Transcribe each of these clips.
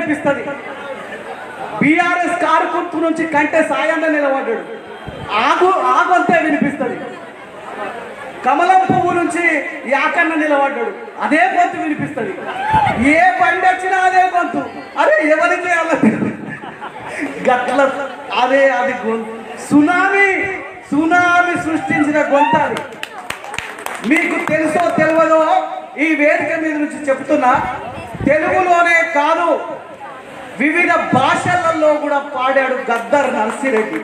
వినిపిస్తుంది. BRS car గుర్తు నుంచి కంటే సాయంగా నిలబడ్డాడు, ఆగు ఆగు అంతే వినిపిస్తుంది. కమలం పువ్వు నుంచి యాకన్న నిలబడ్డాడు, అదే గొంతు వినిపిస్తుంది. ఏ బండి వచ్చినా అదే గొంతు. అరే ఎవరికి గట్ల అదే అది గొంతు. సునామీ సృష్టించిన గొంతు అది. మీకు తెలుసో తెలియదో ఈ వేదిక మీద నుంచి చెప్తున్నా, తెలుగులోనే కాదు వివిధ భాషలలో కూడా పాడాడు గద్దర్ నర్సిరెడ్డి.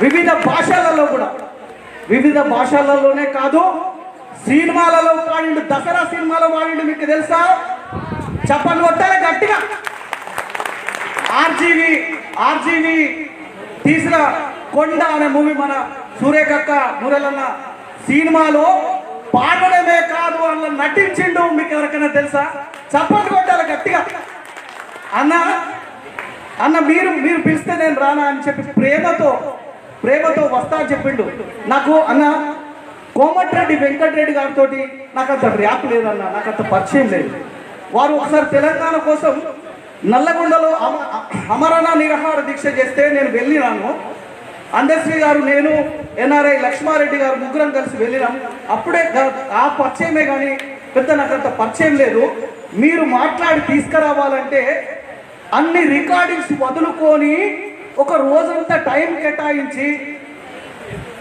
వివిధ భాషలలోనే కాదు సినిమాలలో పాడిండు. దసరా సినిమాలో పాడిండు, మీకు తెలుసా? చప్పట్లు కొట్టాలి గట్టిగా. ఆర్జీవి తీసిన కొండ అనే మూవీ మన సూర్యకక్క మురళన్న సినిమాలో పాడడమే కాదు అలా నటించిండు. మీకు ఎవరికైనా తెలుసా? చప్పట్లు కొట్టాలి గట్టిగా. అన్న మీరు పిలిస్తే నేను రానా అని చెప్పి ప్రేమతో వస్తా అని చెప్పిండు. నాకు అన్న కోమటిరెడ్డి వెంకటరెడ్డి గారితో నాకు అంత ర్యాప్ లేదన్న, నాకు అంత పరిచయం లేదు. వారు ఒకసారి తెలంగాణ కోసం నల్లగొండలో అమరణ నిరాహార దీక్ష చేస్తే నేను వెళ్ళినాను. అందశ్రీ గారు, నేను, ఎన్ఆర్ఐ లక్ష్మారెడ్డి గారు ముగ్గురం కలిసి వెళ్ళినాం. అప్పుడే ఆ పరిచయమే కానీ పెద్ద నాకు అంత పరిచయం లేదు. మీరు మాట్లాడి తీసుకురావాలంటే అన్ని రికార్డింగ్స్ వదులుకొని ఒక రోజంతా టైం కేటాయించి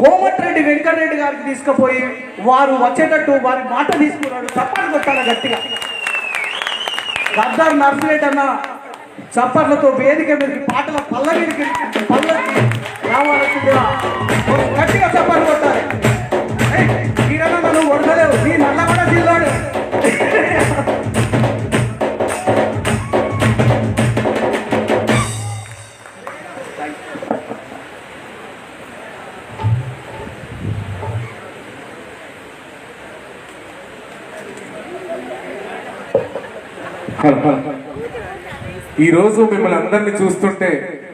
కోమటిరెడ్డి వెంకటరెడ్డి గారికి తీసుకుపోయి వారు వచ్చేటట్టు వారి మాట తీసుకున్నాడు. చప్పట్లు కొట్టాలి గట్టిగా. గద్దర్ నర్సిరెడ్డి అన్న చప్పట్లతో వేదిక మీదకి పాటల పల్లకి రావాల్సిందిగా గట్టిగా చప్పట్లు కొట్టాలి. మీరన్నా నన్ను కొడతలేవు, నీ నల్లగొండ జిల్లాడు. ఈరోజు మిమ్మల్ని అందరినీ చూస్తుంటే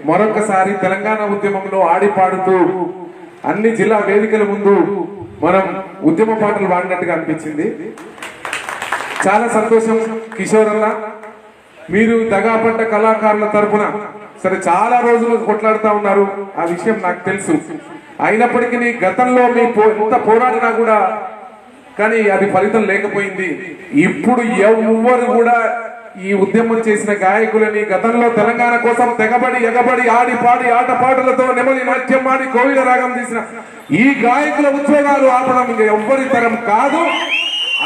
మరొకసారి తెలంగాణ ఉద్యమంలో ఆడి పాడుతూ అన్ని జిల్లా వేదికల ముందు మనం ఉద్యమ పాటలు పాడినట్టుగా అనిపించింది. చాలా సంతోషం. కిషోర్ అన్న, మీరు దగాపడ్డ కళాకారుల తరపున సరే చాలా రోజులు కొట్లాడుతూ ఉన్నారు, ఆ విషయం నాకు తెలుసు. అయినప్పటికీ గతంలో మీ ఎంత పోరాడినా కూడా కానీ అది ఫలితం లేకపోయింది. ఇప్పుడు ఎవ్వరు కూడా ఈ ఉద్యమం చేసిన గాయకులని గతంలో తెలంగాణ కోసం తెగబడి ఎగబడి ఆడి పాడి ఆట పాటలతో నెమలి నాట్యం ఆడి కోవిల రాగం తీసిన ఈ గాయకుల ఉద్యోగాలు ఆపడం ఇంకా ఎవ్వరి తరం కాదు.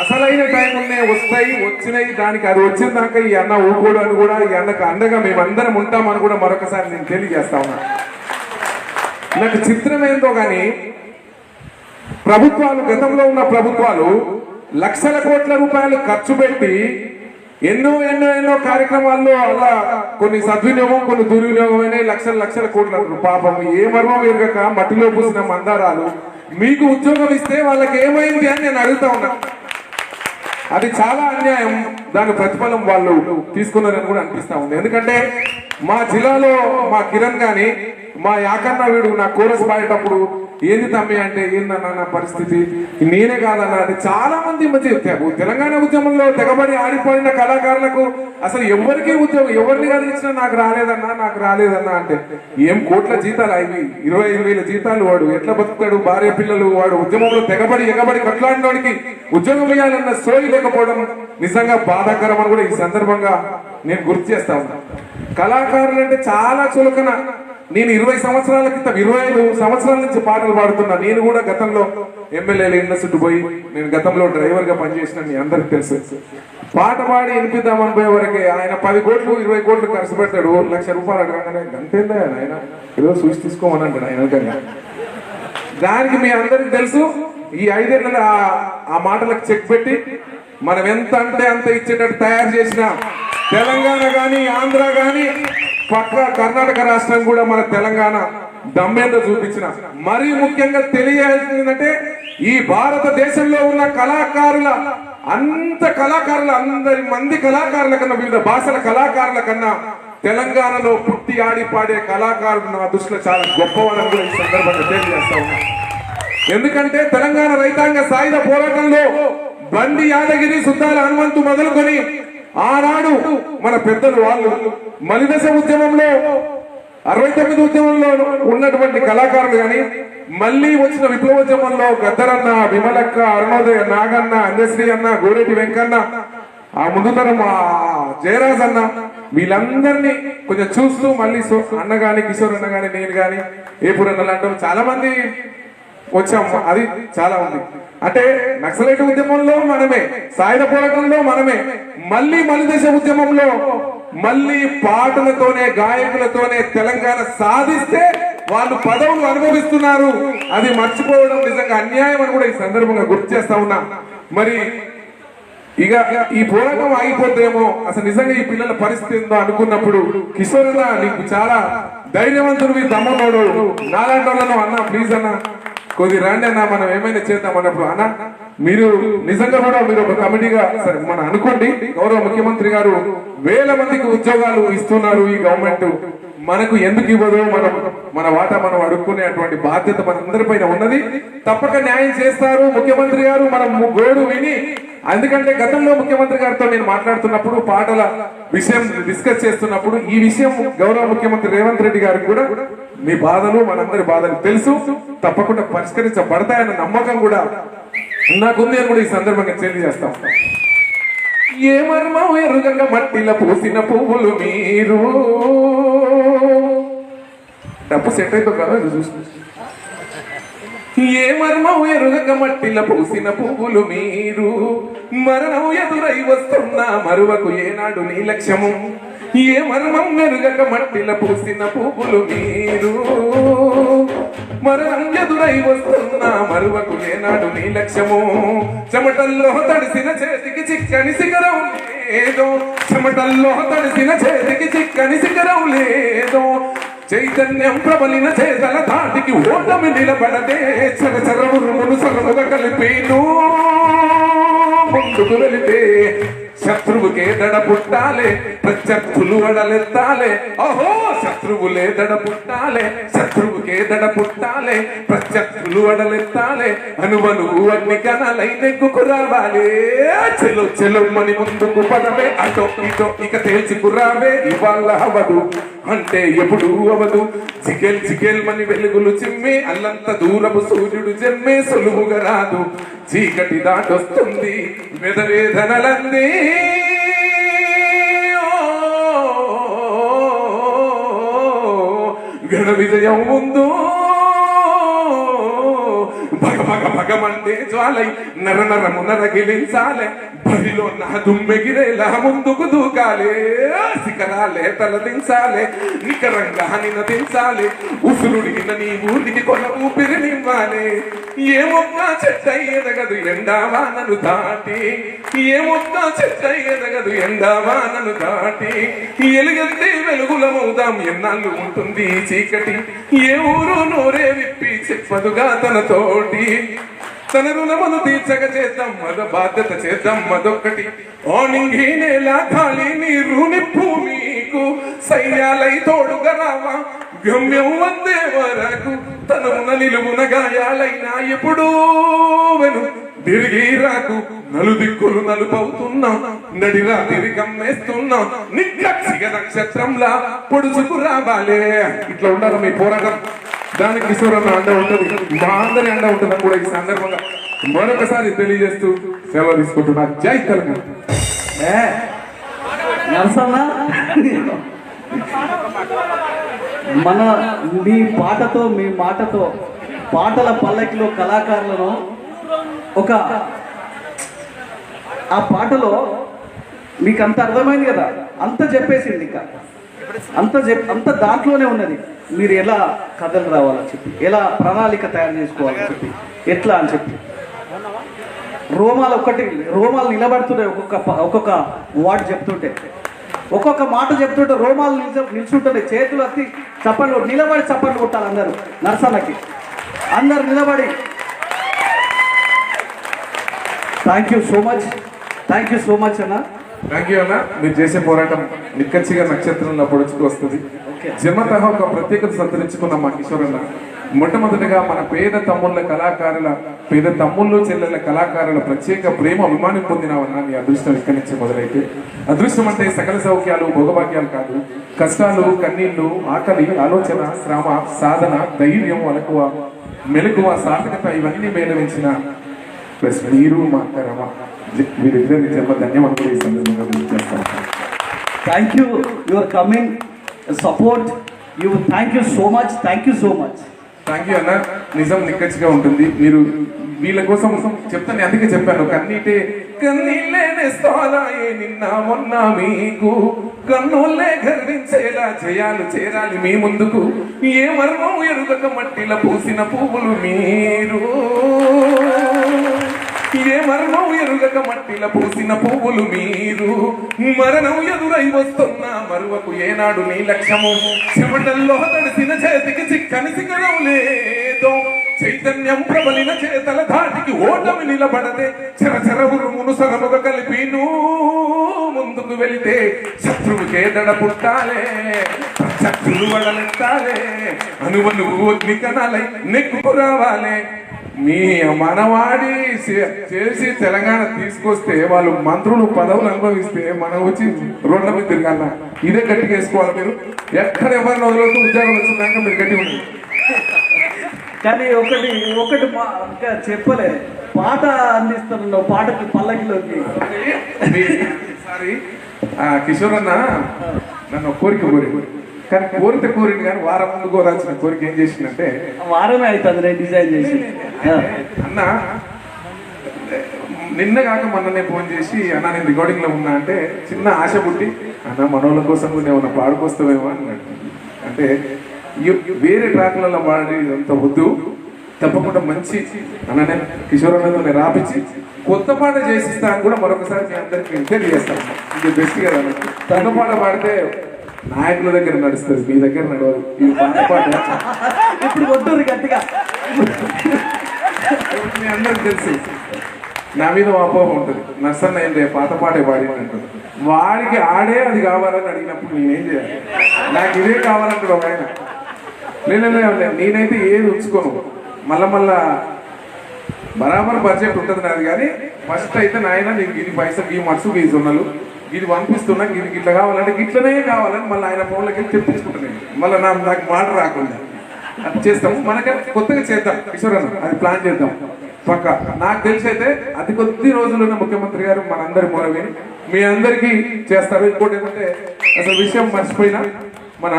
అసలైన టైంలోనే వచ్చినాయి. దానికి అది వచ్చిన దాకా ఈ అన్న ఊకోడు అని కూడా ఈ అన్నకు అండగా మేమందరం ఉంటామని కూడా మరొకసారి నేను తెలియజేస్తా ఉన్నా. నాకు చిత్రం ఏందో కానీ ప్రభుత్వాలు, గతంలో ఉన్న ప్రభుత్వాలు లక్షల కోట్ల రూపాయలు ఖర్చు పెట్టి ఎన్నో కార్యక్రమాల్లో అలా కొన్ని సద్వినియోగం కొన్ని దుర్వినియోగమైన లక్షల కోట్ల పాపం ఏ మర్మం ఎరగక మట్టిలో పూసిన మందారాలు మీకు ఉద్యోగం ఇస్తే వాళ్ళకి ఏమైంది అని నేను అడుగుతా ఉన్నా. అది చాలా అన్యాయం. దాని ప్రతిఫలం వాళ్ళు తీసుకున్నారని కూడా అనిపిస్తా ఉంది. ఎందుకంటే మా జిల్లాలో మా కిరణ్ గాని మా యాకన్న వీడు నా కోరస్ పాడేటప్పుడు ఏంది తమ్మి అంటే ఏందన్నా నా పరిస్థితి, నేనే కాదన్నా అంటే చాలా మంది మంచి తెలంగాణ ఉద్యమంలో తెగబడి ఆడిపోయిన కళాకారులకు అసలు ఎవరికి ఉద్యోగం ఎవరిని కలిగించినా నాకు రాలేదన్నా అంటే ఏం కోట్ల జీతాలు అవి 25,000 జీతాలు వాడు ఎట్లా బతుకుతాడు? భార్య పిల్లలు, వాడు ఉద్యమంలో తెగబడి ఎగబడి కొట్లాడినోడికి ఉద్యోగం ఇవ్వాలన్న సోయి లేకపోవడం నిజంగా బాధాకరం అని కూడా ఈ సందర్భంగా నేను గుర్తు చేస్తా ఉన్నా. కళాకారులు అంటే చాలా చులకన. నేను 20 సంవత్సరాల క్రితం 25 సంవత్సరాల నుంచి పాటలు పాడుతున్నా. నేను కూడా గతంలో ఎమ్మెల్యేల ఇండ్ల చుట్టూ పోయి నేను గతంలో డ్రైవర్ గా పనిచేసిన మీ అందరికి తెలుసు. పాట పాడి వినిపిద్దామని పోయే వరకే ఆయన 10 కోట్లు 20 కోట్లు ఖర్చు పెడతాడు. ₹1,00,000 అడగగానే గంటేందా ఆయన ఏదో చూసి తీసుకోమని అంటాడు ఆయన. దానికి మీ అందరికి తెలుసు. ఈ 5 ఏళ్ళ ఆ మాటలకు చెక్ పెట్టి మనం ఎంత అంటే అంత ఇచ్చేటట్టు తయారు చేసిన తెలంగాణ గాని ఆంధ్ర గాని పక్క కర్ణాటక రాష్ట్రం కూడా మన తెలంగాణ దమ్మేందో చూపించిన. మరీ ముఖ్యంగా తెలియాల్సిందంటే ఈ భారతదేశంలో ఉన్న అందరి మంది కళాకారుల కన్నా వివిధ భాషల కళాకారుల కన్నా తెలంగాణలో పుట్టి ఆడి పాడే కళాకారులు నా దృష్టిలో చాలా గొప్పవాళ్ళని కూడా ఈ సందర్భంగా తెలియజేస్తా ఉన్నా. ఎందుకంటే తెలంగాణ రైతాంగ సాయుధ పోరాటంలో బండి యాదగిరి, సుద్దాల హనుమంతు మొదలుకొని ఆనాడు మన పెద్దలు వాళ్ళు మలిదశ ఉద్యమంలో 69 ఉద్యమంలో ఉన్నటువంటి కళాకారులు కానీ మళ్ళీ వచ్చిన విప్లవోద్యమంలో గద్దరన్న, విమలక్క, అరుణోదయ, నాగన్న, అందశ్రీ అన్న, గోరెటి వెంకన్న, ఆ ముందు తరం జయరాజ్ అన్న, వీళ్ళందరినీ కొంచెం చూస్తూ మళ్ళీ అన్న గాని, కిషోర్ అన్న గాని, నేను గాని, ఏపురన్న లాంటి చాలా మంది వచ్చాము. అది చాలా ఉంది. అంటే నక్సలైట్ ఉద్యమంలో మనమే, సాయుధ పోరాటంలో మనమే, మళ్ళీ మలిదశ ఉద్యమంలో మళ్ళీ పాటలతోనే, గాయకులతోనే తెలంగాణ సాధిస్తే వాళ్ళు పదవులు అనుభవిస్తున్నారు. అది మర్చిపోవడం నిజంగా అన్యాయం అని కూడా ఈ సందర్భంగా గుర్తు చేస్తా ఉన్నా. మరి ఇక ఈ పోరాటం ఆగిపోతేమో అసలు నిజంగా ఈ పిల్లల పరిస్థితి ఏందో అనుకున్నప్పుడు కిషోర్ అన్న నీకు చాలా ధైర్యవంతుడివి, దమ్మునోడు, నాలాంటి వాళ్ళను అన్న ప్లీజ్ అన్న కొద్ది రండి అన్న మనం ఏమైనా చేద్దాం అన్నప్పుడు అన్న మీరు నిజంగా కూడా మీరు ఒక కమిటీగా సరే మనం అనుకోండి, గౌరవ ముఖ్యమంత్రి గారు వేల మందికి ఉద్యోగాలు ఇస్తున్నారు ఈ గవర్నమెంట్, మనకు ఎందుకు ఇవ్వదు, మన వాటా మనం అడుక్కునే అటువంటి బాధ్యత మనందరిపైన ఉన్నది, తప్పక న్యాయం చేస్తారు ముఖ్యమంత్రి గారు. మనం గోడు విని, ఎందుకంటే గతంలో ముఖ్యమంత్రి గారితో నేను మాట్లాడుతున్నప్పుడు పాటల విషయం డిస్కస్ చేస్తున్నప్పుడు ఈ విషయం గౌరవ ముఖ్యమంత్రి రేవంత్ రెడ్డి గారికి కూడా మీ బాధలు మనందరి బాధలు తెలుసు, తప్పకుండా పరిష్కరించబడతాయన్న నమ్మకం కూడా నాకుంది అని కూడా ఈ సందర్భంగా తెలియజేస్తాం. ఏ మర్మం ఎరుగంగా మట్టిల పూసిన పువ్వులు మీరు, డబ్బు సెట్ అయిపో కదా చూసి, ఏ మర్మం ఎరుగక మట్టిల పూసిన పువ్వులు మీరు, మరణం ఎదురై వస్తున్నా మరువకు ఏనాడు నీ లక్ష్యము, ఏ మర్మం ఎరుగక మట్టిల పూసిన పువ్వులు మీరు, మరణం ఎదురై వస్తున్నా మరువకు ఏనాడు నీ లక్ష్యము, చెమటల్లో తడిసిన చేతికి చిక్కని శిఖరం లేదో, చెమటల్లో తడిసిన చేతికి చిక్కని శిఖరం లేదో, చైతన్యం ప్రబలిన చేతల ధాటికి ఓటమి నిలబడదే, చరచరమును సరముగా కలిపేను ముందుకు వెళితే, శత్రువుకే దడ పుట్టాలే ప్రత్యర్థులు అడలెత్తాలే, ఓహో శత్రువులే దడ పుట్టాలే, శత్రువుకే దడ పుట్టాలే ప్రత్యర్థులు అడలెత్తాలే, అనువనువు అగ్ని కణలై నెగ్గుకు రావాలే, చెలు చెలుమని ముందుకు పదవే, అటో ఇటో ఇక తేల్చుకురావే, ఇవాళ అవదు అంటే ఎప్పుడు అవదు, జిగేల్ జిగేల్ మని వెలుగులు చిమ్మే అల్లంత దూరపు సూర్యుడు జన్మే సులువుగా రాదు, చీకటి దాటొస్తుంది వేదవేదనలన్నీ, ఘన విజయం ముందు భగ భగ భగమంటే జ్వాలై నర నరము నరగిలించాలే, బరిలో నా దుమ్మెగిరేలా ముందుకు దూకాలే, శిఖరాలే తలదించాలే, నికరంగా నినదించాలే, ఉసురుడిగిన నీ ఊరికి కొన ఊపిరినివ్వాలే, ఏ మొక్క చెట్ట ఎదగదు ఎండావానను దాటి, ఏ మొక్క చెట్ట ఎదగదు ఎండావానను దాటి, ఎలుగెత్తి వెలుగులమవుదాం ఎన్నాళ్ళు ఉంటుంది చీకటి, ఏ ఊరు నోరే విప్పి చెప్పదుగా తనతోటి, తన రుణమును తీర్చక చేద్దాం మద బాధ్యత చేద్దాం మదొక్కటి, ఓ నింగి నేల గాలి నీరు నిప్పు మీకు సైన్యాలై తోడుగా రావా, గమ్యం వందే వరకు తనమున నిలువున గాయాలైనా ఎప్పుడూ వెను తిరిగి రాకు, నలుదిక్కులు నలుపవుతున్నా నడిరా తిరిగి కమ్మేస్తున్నా, నిక్కచ్చిగ నక్షత్రంలా పొడుచుకు రావాలే. ఇట్లా ఉండాలి మీ పోరాటం, దానికి కిషోర్ అన్న అండ ఉంటుంది, మా అందరి అండ ఉంటుందని కూడా ఈ సందర్భంగా మరొకసారి తెలియజేస్తూ సెలవు తీసుకుంటున్నా. జై తెలంగాణ. మన మీ పాటతో మీ మాటతో పాటల పల్లకిలో కళాకారులను ఒక ఆ పాటలో మీకు అంత అర్థమైంది కదా, అంత చెప్పేసింది, ఇంకా అంత దాంట్లోనే ఉన్నది. మీరు ఎలా కథలు రావాలని చెప్పి, ఎలా ప్రణాళిక తయారు చేసుకోవాలని చెప్పి, ఎట్లా అని చెప్పి, రోమాలు నిలబడుతున్నాయి. ఒక్కొక్క వార్డు చెప్తుంటే, ఒక్కొక్క మాట చెప్తుంటే రోమాలు నిల్చుంటున్నాయి, చేతులు అత్తి చప్పట్లు నిలబడి చప్పట్లు కొట్టాలి అందరూ. నరసన్నకి అందరు నిలబడి థ్యాంక్ యూ సో మచ్ అన్న. థ్యాంక్ యూ అన్న. మీరు చేసే పోరాటం నిక్కచ్చిగా నక్షత్రంలో పొడుచుకు వస్తుంది. జన్మతః ఒక ప్రత్యేకత సంతరించుకున్న మా కిషోర్ అన్న మొట్టమొదటిగా మన పేద తమ్ముళ్ళు చెల్లెల కళాకారుల ప్రత్యేక ప్రేమ అభిమానం పొందినావన్నా నీ అదృష్టం ఇక్కడి నుంచి మొదలైతే. అదృష్టం అంటే సకల సౌఖ్యాలు భోగభాగ్యాలు కాదు, కష్టాలు, కన్నీళ్లు, ఆకలి, ఆలోచన, శ్రమ, సాధన, ధైర్యం, మెలకువ, సార్థకత ఇవన్నీ మేళవించిన ప్లస్ మీరు మా అక్క రమ వీరిద్దరి జన్మ ధన్యమని కూడా ఈ సందర్భంగా గుర్తు చేస్తాను. Thank you your coming support you. Thank you so much. Thank you so much. Thank you అన్న. నిజం నిక్కచ్చిగా ఉంటుంది. మీరు వీళ్ళ కోసం చెప్తాను, అందుకే చెప్పాను. కన్నీళ్ళే నేస్తాలాయే నిన్న మొన్న మీకు, కన్నుల్లే గర్వించేలా చేరాలి మీ ముందుకు. ఏ మర్మం ఎరుగక మట్టిల పూసిన పువ్వులు మీరు, ఏ మరణం ఎరుగక మట్టిల పూసిన పువ్వులు మీరు. మరణం ఎదురై వస్తున్నా మరువకు ఏనాడు నీ లక్ష్యము. చెమటల్లో తడిసిన చేతికి చిక్కని శిఖరం లేదో, చైతన్యం ప్రబలిన చేతల ధాటికి ఓటమి నిలబడదే. చరచర ఉరుమును సరముగ కలిపి ముందుకు వెళితే శత్రువుకే దడ పుట్టాలే, శత్రులు వడలెత్తాలే, అనువనువు అగ్ని కణాలై నెక్కుకు రావాలే. మీ మనవాడి చేసి తెలంగాణ తీసుకొస్తే వాళ్ళు మంత్రులు పదవులు అనుభవిస్తే మనం వచ్చి రోడ్ల మీద తిరగాల. ఇదే గట్టిగా వేసుకోవాలి. మీరు ఎక్కడ ఎవరిని వదలవుతూ ఉద్యోగం వచ్చిందాక మీరు గట్టి ఉండండి. కానీ ఒకటి ఇంకా చెప్పలే, పాట అందిస్తున్నావు, పాటకి పల్లకిలోకి. ఈసారి కిషోర్ అన్న నన్ను కోరిక కానీ కోరింది కానీ వారం ముందు కోరాల్సిన కోరిక ఏం చేసిందంటే, వారమే అవుతుంది నేను డిజైన్ చేసి. అన్న నిన్న కాక మొన్ననే ఫోన్ చేసి, అన్న నేను రికార్డింగ్ లో ఉన్నా అంటే చిన్న ఆశ పుట్టి, అన్న మనోళ్ళ కోసం కూడా ఏమన్నా పాడుకొస్తావేమో అన్నాడు. అంటే వేరే ట్రాక్లలో పాడి అంత వద్దు, తప్పకుండా మంచి అన్ననే కిషోర్ అన్నతో నేను రాపించి కొత్త పాట చేసిస్తా అని కూడా మరొకసారి మీ అందరికి తెలియజేస్తాను. ఇది బెస్ట్ కదా. తన పాట పాడితే నాయకుల దగ్గర నడుస్తుంది, మీ దగ్గర నడవదు. ఈ పాట ఇప్పుడు కొట్టూరు గట్టిగా. మీ అందరికి తెలుసు నా మీద అపోహం ఉంటుంది. నర్సన్న ఏంటంటే పాత పాటే పాడినట్టు, వాడికి ఆడే అది కావాలని అడిగినప్పుడు నేనేం చేయాలి? నాకు ఇదే కావాలంటాడు ఒక ఆయన. లేదు నేనైతే ఏది ఉంచుకోను. మళ్ళా బరాబర్ బడ్జెట్ ఉంటుంది నాది. కానీ ఫస్ట్ అయితే నాయన నీకు ఇది పైసలు, ఈ మట్సు, ఈ జొన్నలు ఇది పంపిస్తున్నా, ఇది ఇట్లా కావాలంటే ఇట్లనే కావాలని మళ్ళీ ఆయన ఫోన్లోకి వెళ్ళి తెప్పించుకుంటాను. మళ్ళీ నాకు మాట రాకుండా అది చేస్తాము. మనకంటే కొత్తగా చేద్దాం కిషోర్ అన్న, అది ప్లాన్ చేద్దాం పక్క. నాకు తెలిసి అయితే అతి కొద్ది రోజులున్న ముఖ్యమంత్రి గారు మనందరి మొరవిని మీ అందరికీ చేస్తారు. ఇంకోటి ఏంటంటే అసలు విషయం మర్చిపోయినా, మన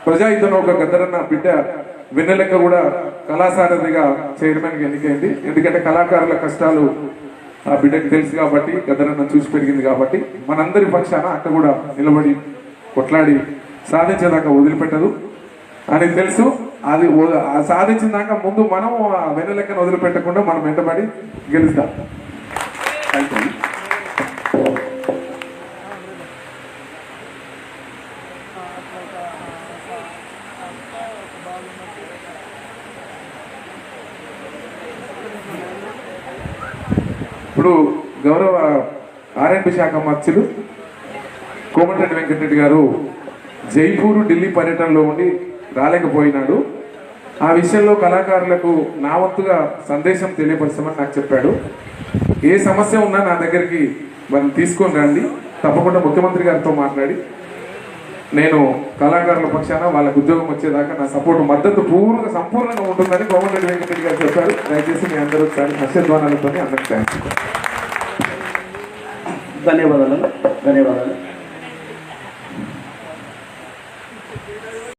ప్రజాయుద్ధం ఒక గద్దరన్న బిడ్డ వెన్నెలెక్క కూడా కళాసారథిగా చైర్మన్గా ఎన్నికైంది. ఎందుకంటే కళాకారుల కష్టాలు ఆ బిడ్డకి తెలుసు కాబట్టి, గద్దరన్న చూసి పెరిగింది కాబట్టి మనందరి పక్షాన అక్క కూడా నిలబడి కొట్లాడి సాధించేదాకా వదిలిపెట్టదు అని తెలుసు. అది సాధించిన దాకా ముందు మనం వెన్నెలెక్కను వదిలిపెట్టకుండా మనం వెంటబడి గెలుస్తాం. ఇప్పుడు గౌరవ ఆర్ఎండ్బి శాఖ మంత్రులు కోమటిరెడ్డి వెంకటరెడ్డి గారు జైపూర్, ఢిల్లీ పర్యటనలో ఉండి రాలేకపోయినాడు. ఆ విషయంలో కళాకారులకు నా వంతుగా సందేశం తెలియపరచమని నాకు చెప్పాడు. ఏ సమస్య ఉన్నా నా దగ్గరికి మనం తీసుకొని రండి, తప్పకుండా ముఖ్యమంత్రి గారితో మాట్లాడి నేను కళాకారుల పక్షాన వాళ్ళకు ఉద్యోగం వచ్చేదాకా నా సపోర్ట్ మద్దతు సంపూర్ణంగా ఉంటుందని కోమటిరెడ్డి వెంకటరెడ్డి గారు చెప్పారు. దయచేసి మీ అందరూ ఒకసారి హర్షధ్వానాలతో అందరికి థ్యాంక్స్. ధన్యవాదాలు.